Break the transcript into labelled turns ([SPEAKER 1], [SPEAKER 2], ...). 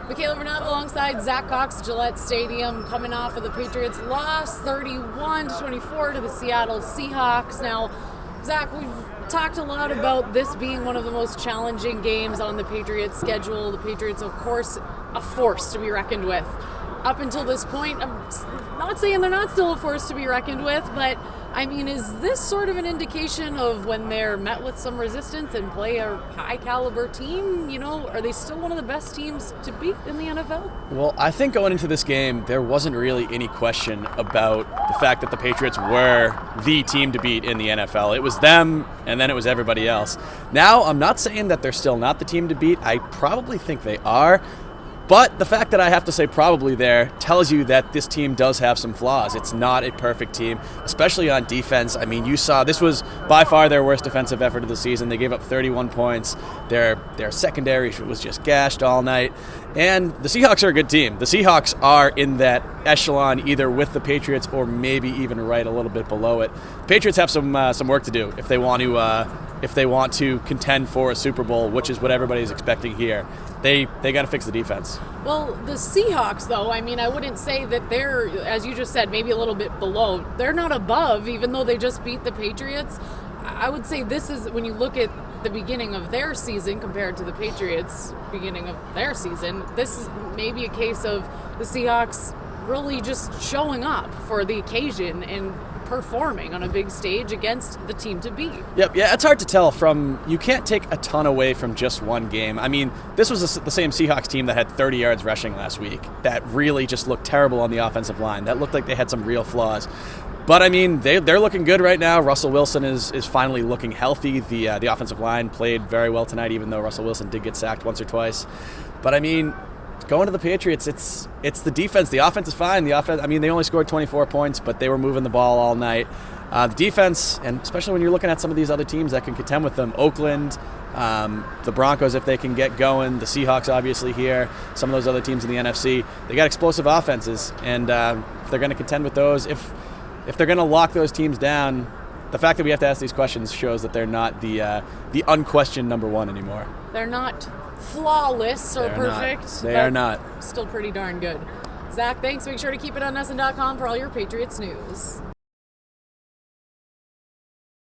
[SPEAKER 1] Michaela Burnett alongside Zach Cox, Gillette Stadium, coming off of the Patriots' loss 31-24 to the Seattle Seahawks. Now, Zach, we've talked a lot about this being one of the most challenging games on the Patriots' schedule. The Patriots, of course, a force to be reckoned with. Up until this point, I'm not saying they're not still a force to be reckoned with, but I mean, is this sort of an indication of when they're met with some resistance and play a high-caliber team? You know, are they still one of the best teams to beat in the NFL?
[SPEAKER 2] Well, I think going into this game, there wasn't really any question about the fact that the Patriots were the team to beat in the NFL. It was them, and then it was everybody else. Now, I'm not saying that they're still not the team to beat. I probably think they are. But the fact that I have to say probably there tells you that this team does have some flaws. It's not a perfect team, especially on defense. I mean, you saw this was by far their worst defensive effort of the season. They gave up 31 points. Their secondary was just gashed all night. And the Seahawks are a good team. The Seahawks are in that echelon either with the Patriots or maybe even right a little bit below it. Patriots have some work to do if they want to contend for a Super Bowl, which is what everybody's expecting here. They got to fix the defense.
[SPEAKER 1] Well, the Seahawks, though, I mean, I wouldn't say that they're, as you just said, maybe a little bit below. They're not above, even though they just beat the Patriots. I would say this is, when you look at the beginning of their season compared to the Patriots' beginning of their season, this is maybe a case of the Seahawks really just showing up for the occasion and performing on a big stage against the team to beat.
[SPEAKER 2] Yep, yeah, it's hard to tell you can't take a ton away from just one game. I mean, this was the same Seahawks team that had 30 yards rushing last week. That really just looked terrible on the offensive line. That looked like they had some real flaws. But, I mean, they're looking good right now. Russell Wilson is finally looking healthy. The offensive line played very well tonight, even though Russell Wilson did get sacked once or twice. But, I mean, going to the Patriots, it's the defense. The offense is fine. The offense, I mean, they only scored 24 points, but they were moving the ball all night. The defense, and especially when you're looking at some of these other teams that can contend with them, Oakland, the Broncos if they can get going, the Seahawks obviously here, some of those other teams in the NFC, they got explosive offenses, and if they're going to contend with those, if they're going to lock those teams down, the fact that we have to ask these questions shows that they're not the unquestioned number one anymore.
[SPEAKER 1] They're not flawless or perfect.
[SPEAKER 2] They are not.
[SPEAKER 1] Still pretty darn good. Zach, thanks. Make sure to keep it on NESN.com for all your Patriots news.